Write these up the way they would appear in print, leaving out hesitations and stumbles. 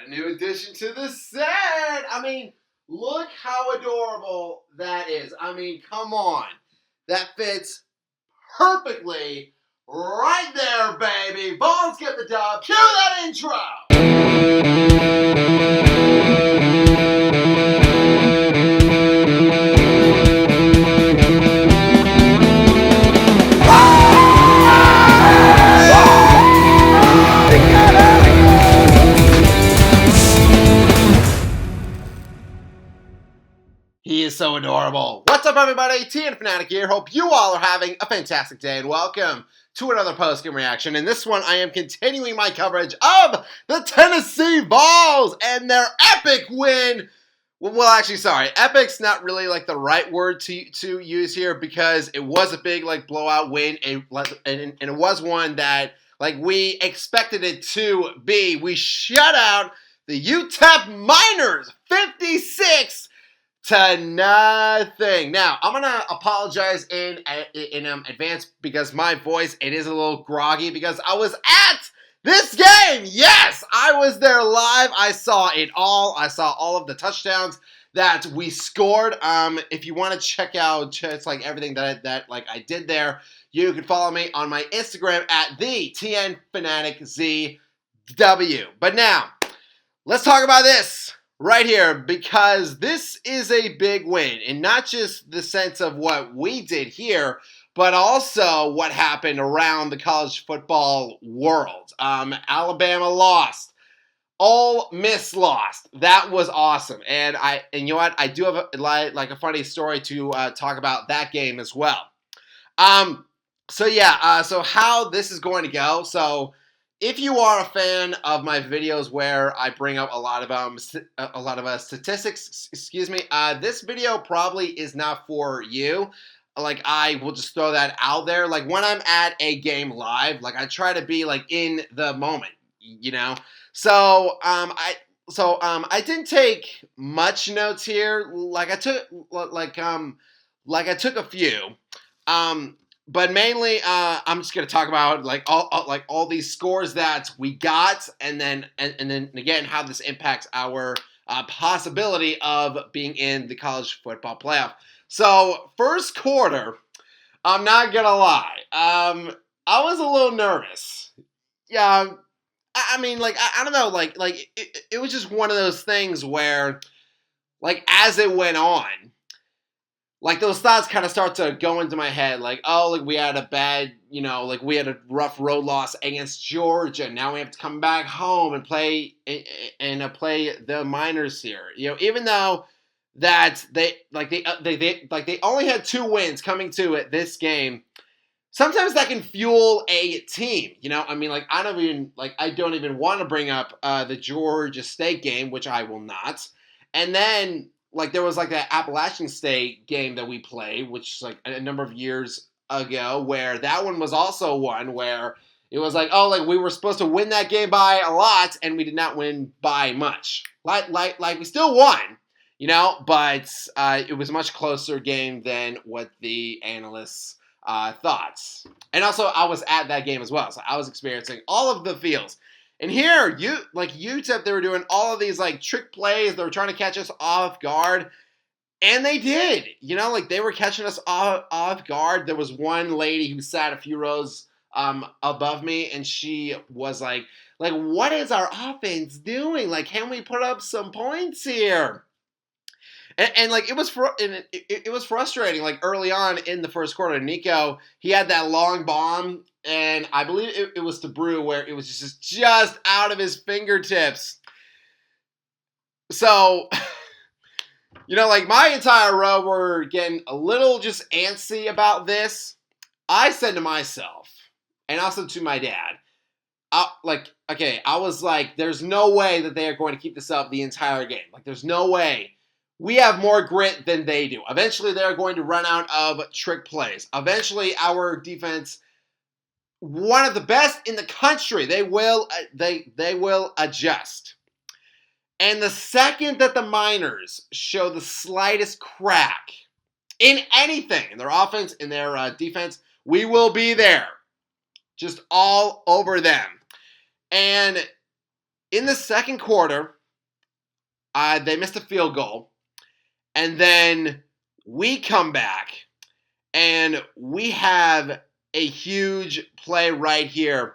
a new addition to the set. I mean, look how adorable that is. I mean, come on. That fits perfectly right there, baby. Vols get the dub. Cue that intro. He is so adorable. What's up, everybody? TN Fanatic here. Hope you all are having a fantastic day, and welcome to another post-game reaction. In this one, I am continuing my coverage of the Tennessee Vols and their epic win. Well, actually, sorry. Epic's not really like the right word to use here because it was a big blowout win, and it was one that we expected it to be. We shut out the UTEP Miners 56 to nothing. Now, I'm gonna apologize in advance because my voice, it is a little groggy because I was at this game. Yes, I was there live. I saw it all. I saw all of the touchdowns that we scored. If you want to check out just everything that I did there, you can follow me on my Instagram at the TNFanaticZW. But now, let's talk about this right here, because this is a big win, and not just the sense of what we did here, but also what happened around the college football world. Alabama lost. Ole Miss lost. That was awesome, and you know what? I do have a funny story to talk about that game as well. So how this is going to go. So, if you are a fan of my videos where I bring up a lot of statistics, this video probably is not for you. I will just throw that out there. When I'm at a game live, I try to be in the moment, you know. So I didn't take much notes here. I took a few. But mainly, I'm just gonna talk about all these scores that we got, and then again how this impacts our possibility of being in the college football playoff. So first quarter, I'm not gonna lie, I was a little nervous. Yeah, I mean, I don't know, it was just one of those things where, as it went on, those thoughts kind of start to go into my head, we had a bad, we had a rough road loss against Georgia. Now we have to come back home and play the Miners here. Even though that they only had 2 wins coming to it this game. Sometimes that can fuel a team. I mean, I don't even want to bring up the Georgia State game, which I will not. And then, there was that Appalachian State game that we played, which is a number of years ago, where that one was also one where it was we were supposed to win that game by a lot, and we did not win by much. We still won, but it was a much closer game than what the analysts thought. And also, I was at that game as well, so I was experiencing all of the feels. And here, UTEP, they were doing all of these trick plays. They were trying to catch us off guard, and they did. They were catching us off guard. There was one lady who sat a few rows above me, and she was like, what is our offense doing? Can we put up some points here? And it was frustrating. Early on in the first quarter, Nico, he had that long bomb, and I believe it was to Brew, where it was just out of his fingertips. So, my entire row were getting a little just antsy about this. I said to myself, and also to my dad, I was like, there's no way that they are going to keep this up the entire game. There's no way. We have more grit than they do. Eventually, they're going to run out of trick plays. Eventually, our defense, one of the best in the country, they will adjust. And the second that the Miners show the slightest crack in anything, in their offense, in their defense, we will be there, just all over them. And In the second quarter, they missed a field goal, and then we come back, and we have a huge play right here.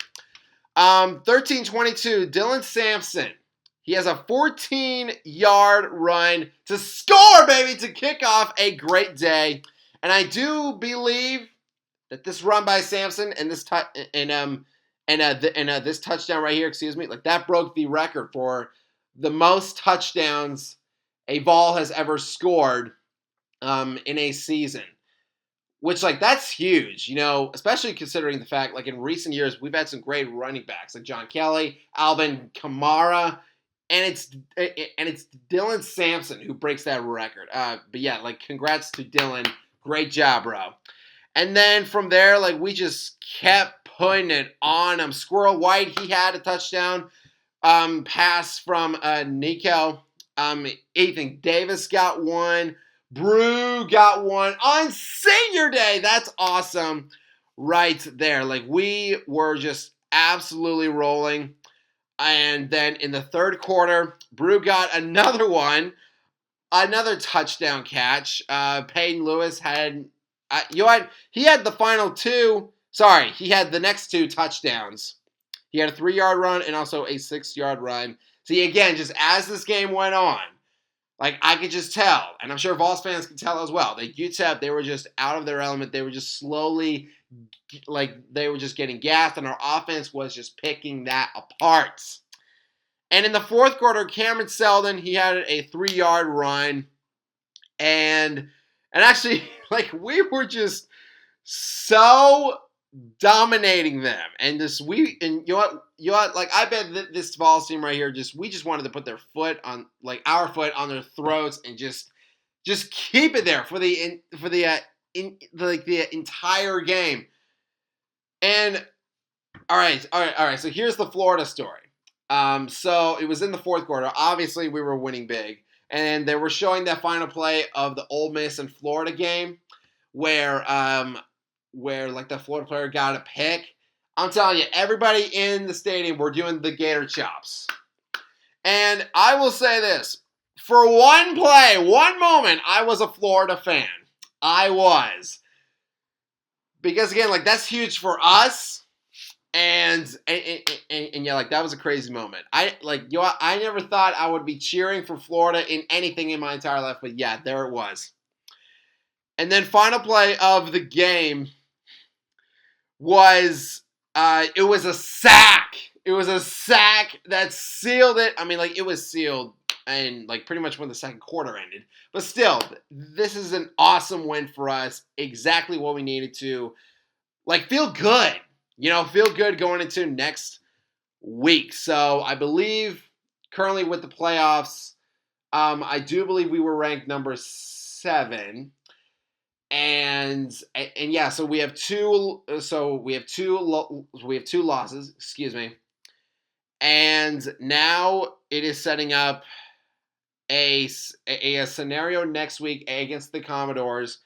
13-22, Dylan Sampson. He has a 14-yard run to score, baby, to kick off a great day. And I do believe that this run by Sampson and this this touchdown right here, like that broke the record for the most touchdowns a Vol has ever scored in a season. Which, like, that's huge, especially considering the fact, like, in recent years, we've had some great running backs, like John Kelly, Alvin Kamara, and it's Dylan Sampson who breaks that record. But yeah, like, congrats to Dylan. Great job, bro. And then from there, like, we just kept putting it on him. Squirrel White, he had a touchdown pass from Nico. Ethan Davis got one. Brew got one on senior day. That's awesome right there. Like, we were just absolutely rolling. And then in the third quarter, Brew got another one, another touchdown catch. Peyton Lewis had, he had the final two. Sorry, he had the next two touchdowns. He had a 3-yard run and also a 6-yard run. See, again, just as this game went on, like, I could just tell, and I'm sure Vols fans can tell as well, that UTEP, they were just out of their element. They were just slowly, like, they were just getting gassed, and our offense was just picking that apart. And in the fourth quarter, Cameron Seldon, he had a 3-yard run, and actually, like, we were just so dominating them, and you know what, like, I bet this Vols team right here, we just wanted to put their foot on, like, our foot on their throats and just keep it there for the entire game. And all right. So here's the Florida story. So it was in the fourth quarter. Obviously, we were winning big, and they were showing that final play of the Ole Miss and Florida game, where like the Florida player got a pick. I'm telling you, everybody in the stadium were doing the gator chops. And I will say this. For one play, one moment, I was a Florida fan. I was. Because, again, like, that's huge for us. And yeah, like, that was a crazy moment. I never thought I would be cheering for Florida in anything in my entire life. But, yeah, there it was. And then final play of the game was, it was a sack. It was a sack that sealed it. I mean, like, it was sealed and, like, pretty much when the second quarter ended. But still, this is an awesome win for us. Exactly what we needed to, like, feel good. Feel good going into next week. So I believe currently with the playoffs, I do believe we were ranked number 7. And yeah, so we have two losses, excuse me. And now it is setting up a scenario next week against the Commodores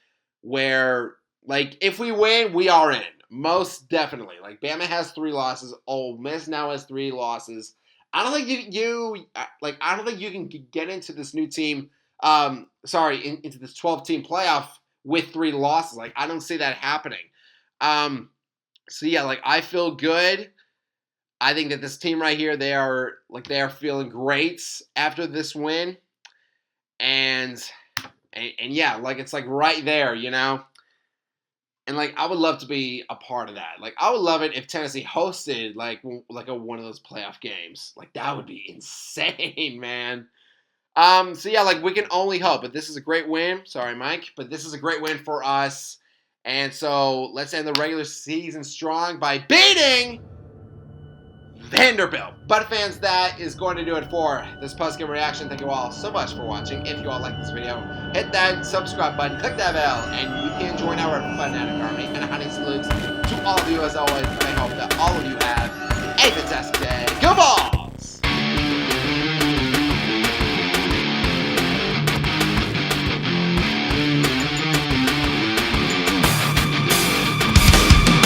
where, like, if we win, we are in. Most definitely. Like, Bama has 3 losses. Ole Miss now has 3 losses. I don't think I don't think you can get into this new team, into this 12-team playoff with 3 losses. Like, I don't see that happening. So yeah, like, I feel good. I think that this team right here, they are feeling great after this win. And yeah, like, it's like right there, And, like, I would love to be a part of that. Like, I would love it if Tennessee hosted like one of those playoff games. Like, that would be insane, man. So yeah, like, we can only hope. But this is a great win. Sorry, Mike. But this is a great win for us. And so let's end the regular season strong by beating Vanderbilt. But fans, that is going to do it for this post-game reaction. Thank you all so much for watching. If you all like this video, hit that subscribe button, click that bell, and you can join our fanatic army. And a hunting salute to all of you as always. I hope that all of you have a fantastic day. Go Vols!